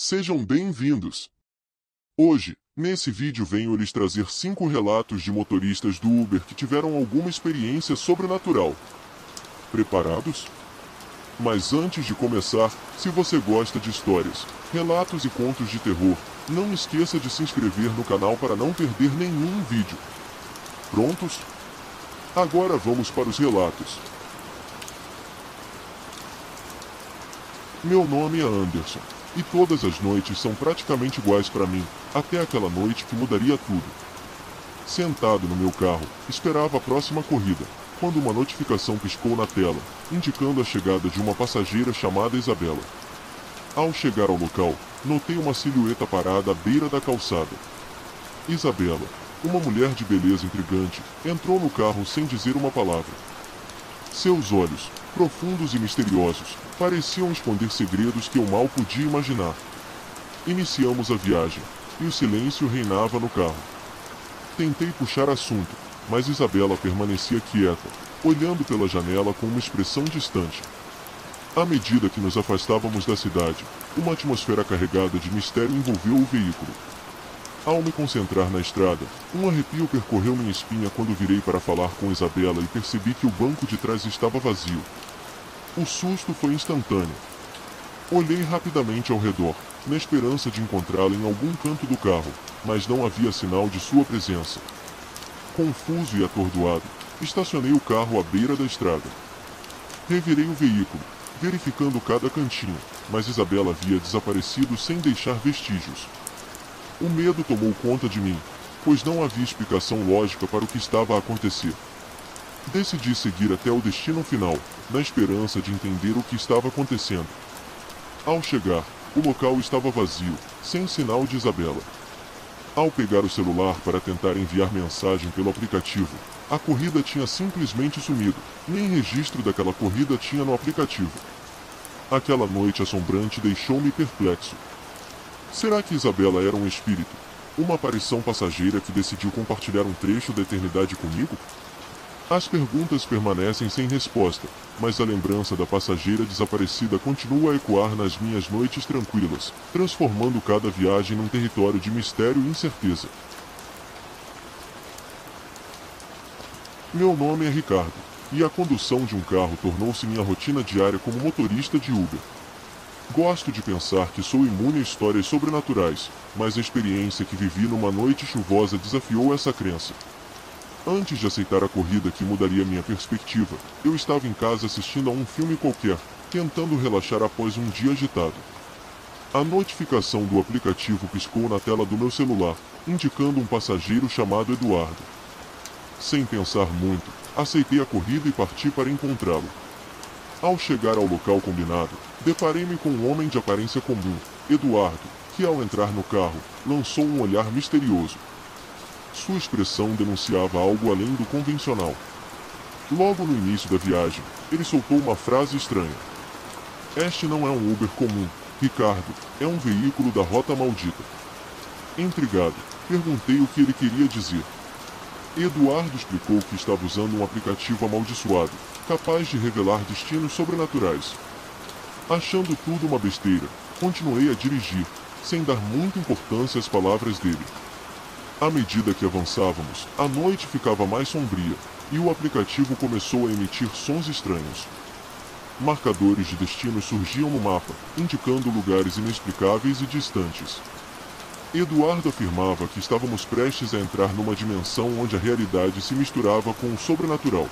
Sejam bem-vindos! Hoje, nesse vídeo venho lhes trazer 5 relatos de motoristas do Uber que tiveram alguma experiência sobrenatural. Preparados? Mas antes de começar, se você gosta de histórias, relatos e contos de terror, não esqueça de se inscrever no canal para não perder nenhum vídeo. Prontos? Agora vamos para os relatos. Meu nome é Anderson, e todas as noites são praticamente iguais para mim, até aquela noite que mudaria tudo. Sentado no meu carro, esperava a próxima corrida, quando uma notificação piscou na tela, indicando a chegada de uma passageira chamada Isabela. Ao chegar ao local, notei uma silhueta parada à beira da calçada. Isabela, uma mulher de beleza intrigante, entrou no carro sem dizer uma palavra. Seus olhos, profundos e misteriosos, pareciam esconder segredos que eu mal podia imaginar. Iniciamos a viagem, e o silêncio reinava no carro. Tentei puxar assunto, mas Isabela permanecia quieta, olhando pela janela com uma expressão distante. À medida que nos afastávamos da cidade, uma atmosfera carregada de mistério envolveu o veículo. Ao me concentrar na estrada, um arrepio percorreu minha espinha quando virei para falar com Isabela e percebi que o banco de trás estava vazio. O susto foi instantâneo. Olhei rapidamente ao redor, na esperança de encontrá-la em algum canto do carro, mas não havia sinal de sua presença. Confuso e atordoado, estacionei o carro à beira da estrada. Revirei o veículo, verificando cada cantinho, mas Isabela havia desaparecido sem deixar vestígios. O medo tomou conta de mim, pois não havia explicação lógica para o que estava a acontecer. Decidi seguir até o destino final, na esperança de entender o que estava acontecendo. Ao chegar, o local estava vazio, sem sinal de Isabela. Ao pegar o celular para tentar enviar mensagem pelo aplicativo, a corrida tinha simplesmente sumido, nem registro daquela corrida tinha no aplicativo. Aquela noite assombrante deixou-me perplexo. Será que Isabela era um espírito, uma aparição passageira que decidiu compartilhar um trecho da eternidade comigo? As perguntas permanecem sem resposta, mas a lembrança da passageira desaparecida continua a ecoar nas minhas noites tranquilas, transformando cada viagem num território de mistério e incerteza. Meu nome é Ricardo, e a condução de um carro tornou-se minha rotina diária como motorista de Uber. Gosto de pensar que sou imune a histórias sobrenaturais, mas a experiência que vivi numa noite chuvosa desafiou essa crença. Antes de aceitar a corrida que mudaria minha perspectiva, eu estava em casa assistindo a um filme qualquer, tentando relaxar após um dia agitado. A notificação do aplicativo piscou na tela do meu celular, indicando um passageiro chamado Eduardo. Sem pensar muito, aceitei a corrida e parti para encontrá-lo. Ao chegar ao local combinado, deparei-me com um homem de aparência comum, Eduardo, que ao entrar no carro, lançou um olhar misterioso. Sua expressão denunciava algo além do convencional. Logo no início da viagem, ele soltou uma frase estranha. Este não é um Uber comum, Ricardo, é um veículo da Rota Maldita. Intrigado, perguntei o que ele queria dizer. Eduardo explicou que estava usando um aplicativo amaldiçoado, capaz de revelar destinos sobrenaturais. Achando tudo uma besteira, continuei a dirigir, sem dar muita importância às palavras dele. À medida que avançávamos, a noite ficava mais sombria, e o aplicativo começou a emitir sons estranhos. Marcadores de destino surgiam no mapa, indicando lugares inexplicáveis e distantes. Eduardo afirmava que estávamos prestes a entrar numa dimensão onde a realidade se misturava com o sobrenatural.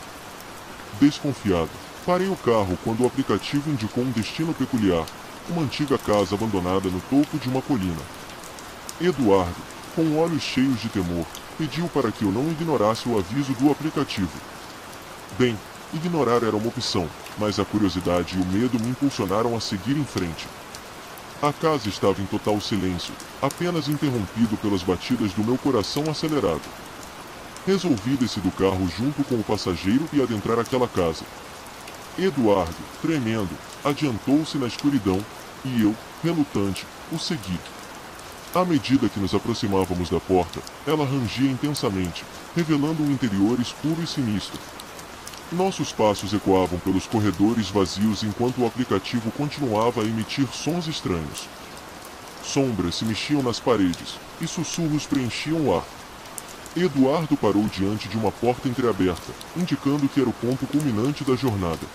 Desconfiado, parei o carro quando o aplicativo indicou um destino peculiar, uma antiga casa abandonada no topo de uma colina. Eduardo, com olhos cheios de temor, pediu para que eu não ignorasse o aviso do aplicativo. Bem, ignorar era uma opção, mas a curiosidade e o medo me impulsionaram a seguir em frente. A casa estava em total silêncio, apenas interrompido pelas batidas do meu coração acelerado. Resolvi descer do carro junto com o passageiro e adentrar aquela casa. Eduardo, tremendo, adiantou-se na escuridão, e eu, relutante, o segui. À medida que nos aproximávamos da porta, ela rangia intensamente, revelando um interior escuro e sinistro. Nossos passos ecoavam pelos corredores vazios enquanto o aplicativo continuava a emitir sons estranhos. Sombras se mexiam nas paredes, e sussurros preenchiam o ar. Eduardo parou diante de uma porta entreaberta, indicando que era o ponto culminante da jornada.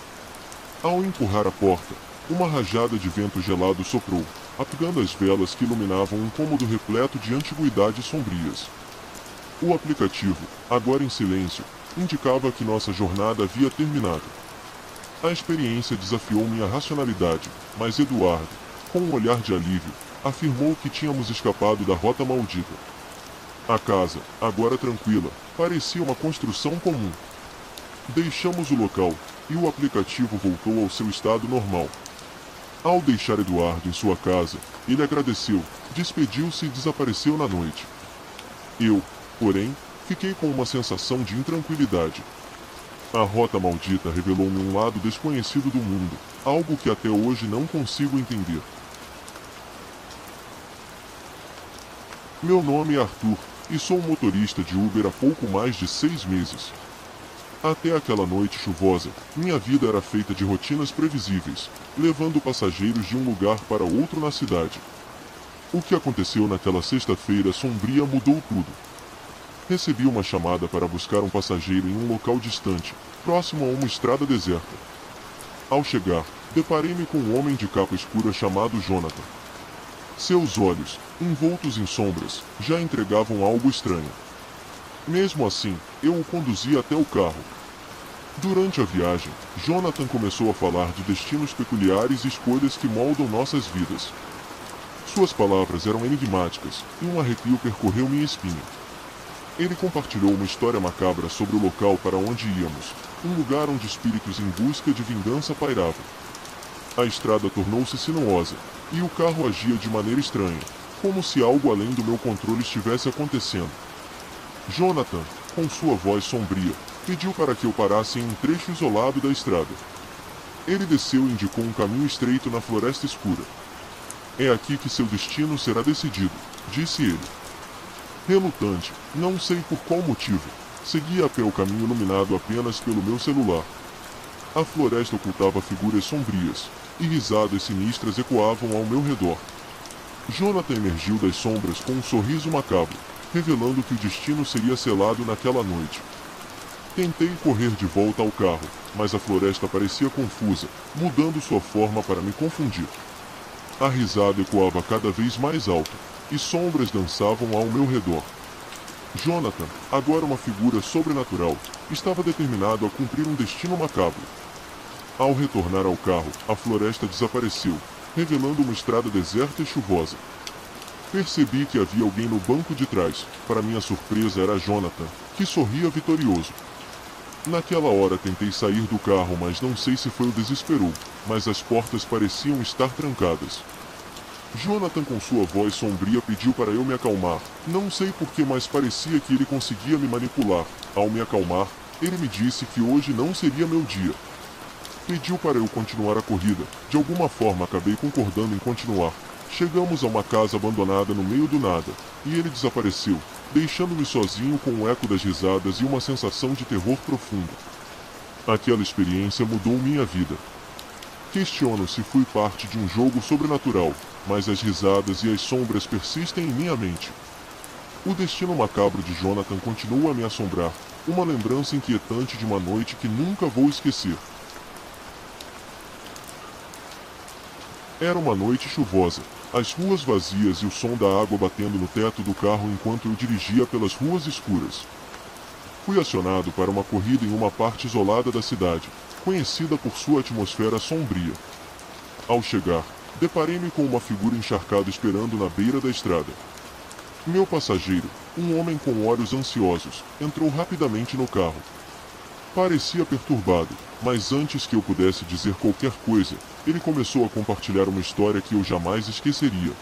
Ao empurrar a porta, uma rajada de vento gelado soprou, apagando as velas que iluminavam um cômodo repleto de antiguidades sombrias. O aplicativo, agora em silêncio, indicava que nossa jornada havia terminado. A experiência desafiou minha racionalidade, mas Eduardo, com um olhar de alívio, afirmou que tínhamos escapado da rota maldita. A casa, agora tranquila, parecia uma construção comum. Deixamos o local e o aplicativo voltou ao seu estado normal. Ao deixar Eduardo em sua casa, ele agradeceu, despediu-se e desapareceu na noite. Eu, porém, fiquei com uma sensação de intranquilidade. A rota maldita revelou-me um lado desconhecido do mundo, algo que até hoje não consigo entender. Meu nome é Arthur, e sou motorista de Uber há pouco mais de 6 meses. Até aquela noite chuvosa, minha vida era feita de rotinas previsíveis, levando passageiros de um lugar para outro na cidade. O que aconteceu naquela sexta-feira sombria mudou tudo. Recebi uma chamada para buscar um passageiro em um local distante, próximo a uma estrada deserta. Ao chegar, deparei-me com um homem de capa escura chamado Jonathan. Seus olhos, envoltos em sombras, já entregavam algo estranho. Mesmo assim, eu o conduzi até o carro. Durante a viagem, Jonathan começou a falar de destinos peculiares e escolhas que moldam nossas vidas. Suas palavras eram enigmáticas, e um arrepio percorreu minha espinha. Ele compartilhou uma história macabra sobre o local para onde íamos, um lugar onde espíritos em busca de vingança pairavam. A estrada tornou-se sinuosa, e o carro agia de maneira estranha, como se algo além do meu controle estivesse acontecendo. Jonathan, com sua voz sombria, pediu para que eu parasse em um trecho isolado da estrada. Ele desceu e indicou um caminho estreito na floresta escura. É aqui que seu destino será decidido, disse ele. Relutante, não sei por qual motivo, segui a pé o caminho iluminado apenas pelo meu celular. A floresta ocultava figuras sombrias, e risadas sinistras ecoavam ao meu redor. Jonathan emergiu das sombras com um sorriso macabro, revelando que o destino seria selado naquela noite. Tentei correr de volta ao carro, mas a floresta parecia confusa, mudando sua forma para me confundir. A risada ecoava cada vez mais alto, e sombras dançavam ao meu redor. Jonathan, agora uma figura sobrenatural, estava determinado a cumprir um destino macabro. Ao retornar ao carro, a floresta desapareceu, revelando uma estrada deserta e chuvosa. Percebi que havia alguém no banco de trás. Para minha surpresa era Jonathan, que sorria vitorioso. Naquela hora tentei sair do carro, mas não sei se foi o desespero, mas as portas pareciam estar trancadas. Jonathan, com sua voz sombria, pediu para eu me acalmar. Não sei porquê, mas parecia que ele conseguia me manipular. Ao me acalmar, ele me disse que hoje não seria meu dia. Pediu para eu continuar a corrida. De alguma forma acabei concordando em continuar. Chegamos a uma casa abandonada no meio do nada, e ele desapareceu, deixando-me sozinho com o eco das risadas e uma sensação de terror profundo. Aquela experiência mudou minha vida. Questiono se fui parte de um jogo sobrenatural, mas as risadas e as sombras persistem em minha mente. O destino macabro de Jonathan continua a me assombrar, uma lembrança inquietante de uma noite que nunca vou esquecer. Era uma noite chuvosa, as ruas vazias e o som da água batendo no teto do carro enquanto eu dirigia pelas ruas escuras. Fui acionado para uma corrida em uma parte isolada da cidade, conhecida por sua atmosfera sombria. Ao chegar, deparei-me com uma figura encharcada esperando na beira da estrada. Meu passageiro, um homem com olhos ansiosos, entrou rapidamente no carro. Parecia perturbado, mas antes que eu pudesse dizer qualquer coisa, ele começou a compartilhar uma história que eu jamais esqueceria.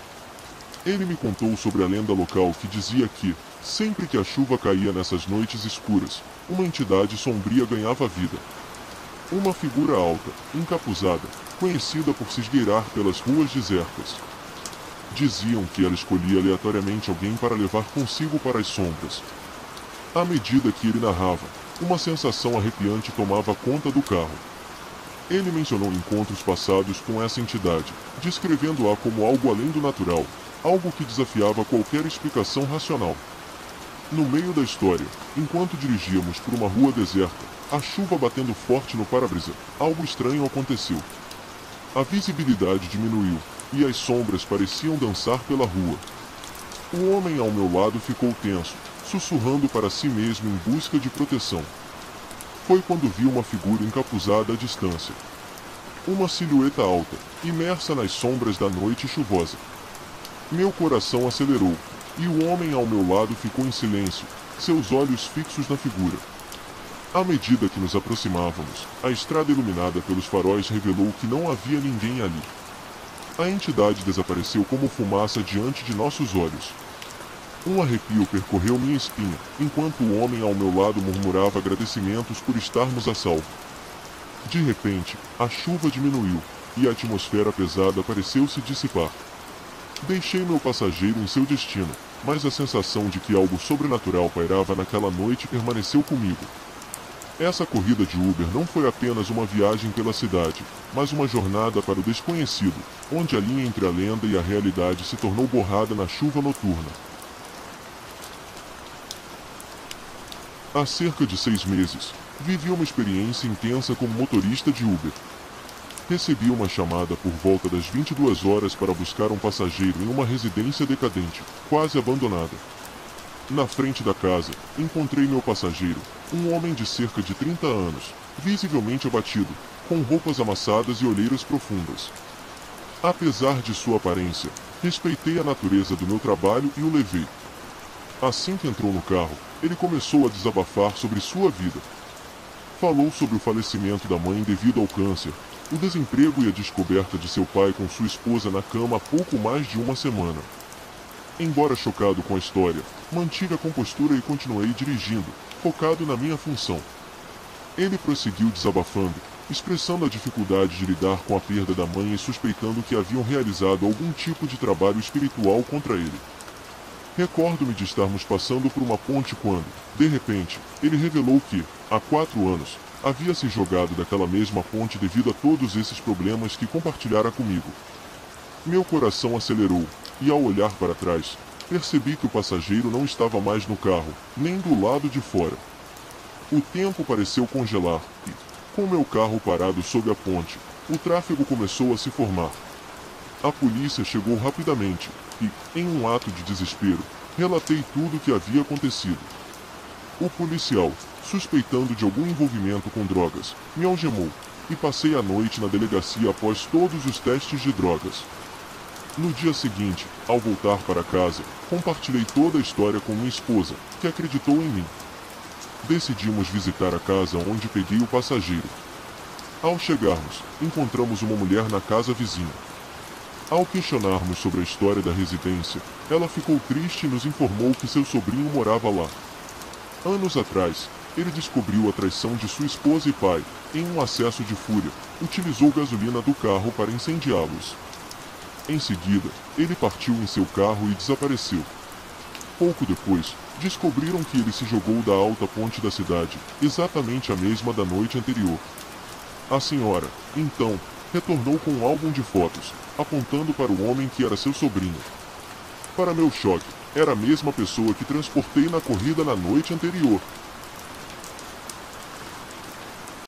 Ele me contou sobre a lenda local que dizia que, sempre que a chuva caía nessas noites escuras, uma entidade sombria ganhava vida. Uma figura alta, encapuzada, conhecida por se esgueirar pelas ruas desertas. Diziam que ela escolhia aleatoriamente alguém para levar consigo para as sombras. À medida que ele narrava, uma sensação arrepiante tomava conta do carro. Ele mencionou encontros passados com essa entidade, descrevendo-a como algo além do natural, algo que desafiava qualquer explicação racional. No meio da história, enquanto dirigíamos por uma rua deserta, a chuva batendo forte no para-brisa, algo estranho aconteceu. A visibilidade diminuiu, e as sombras pareciam dançar pela rua. O homem ao meu lado ficou tenso, sussurrando para si mesmo em busca de proteção. Foi quando vi uma figura encapuzada à distância. Uma silhueta alta, imersa nas sombras da noite chuvosa. Meu coração acelerou, e o homem ao meu lado ficou em silêncio, seus olhos fixos na figura. À medida que nos aproximávamos, a estrada iluminada pelos faróis revelou que não havia ninguém ali. A entidade desapareceu como fumaça diante de nossos olhos. Um arrepio percorreu minha espinha, enquanto o homem ao meu lado murmurava agradecimentos por estarmos a salvo. De repente, a chuva diminuiu, e a atmosfera pesada pareceu se dissipar. Deixei meu passageiro em seu destino, mas a sensação de que algo sobrenatural pairava naquela noite permaneceu comigo. Essa corrida de Uber não foi apenas uma viagem pela cidade, mas uma jornada para o desconhecido, onde a linha entre a lenda e a realidade se tornou borrada na chuva noturna. Há cerca de 6 meses, vivi uma experiência intensa como motorista de Uber. Recebi uma chamada por volta das 22 horas para buscar um passageiro em uma residência decadente, quase abandonada. Na frente da casa, encontrei meu passageiro, um homem de cerca de 30 anos, visivelmente abatido, com roupas amassadas e olheiras profundas. Apesar de sua aparência, respeitei a natureza do meu trabalho e o levei. Assim que entrou no carro, ele começou a desabafar sobre sua vida. Falou sobre o falecimento da mãe devido ao câncer, o desemprego e a descoberta de seu pai com sua esposa na cama há pouco mais de uma semana. Embora chocado com a história, mantive a compostura e continuei dirigindo, focado na minha função. Ele prosseguiu desabafando, expressando a dificuldade de lidar com a perda da mãe e suspeitando que haviam realizado algum tipo de trabalho espiritual contra ele. Recordo-me de estarmos passando por uma ponte quando, de repente, ele revelou que, há 4 anos, havia se jogado daquela mesma ponte devido a todos esses problemas que compartilhara comigo. Meu coração acelerou, e ao olhar para trás, percebi que o passageiro não estava mais no carro, nem do lado de fora. O tempo pareceu congelar, e, com meu carro parado sob a ponte, o tráfego começou a se formar. A polícia chegou rapidamente, e, em um ato de desespero, relatei tudo o que havia acontecido. O policial, suspeitando de algum envolvimento com drogas, me algemou, e passei a noite na delegacia após todos os testes de drogas. No dia seguinte, ao voltar para casa, compartilhei toda a história com minha esposa, que acreditou em mim. Decidimos visitar a casa onde peguei o passageiro. Ao chegarmos, encontramos uma mulher na casa vizinha. Ao questionarmos sobre a história da residência, ela ficou triste e nos informou que seu sobrinho morava lá. Anos atrás, ele descobriu a traição de sua esposa e pai. Em um acesso de fúria, utilizou gasolina do carro para incendiá-los. Em seguida, ele partiu em seu carro e desapareceu. Pouco depois, descobriram que ele se jogou da alta ponte da cidade, exatamente a mesma da noite anterior. A senhora, então, retornou com um álbum de fotos, apontando para o homem que era seu sobrinho. Para meu choque, era a mesma pessoa que transportei na corrida na noite anterior.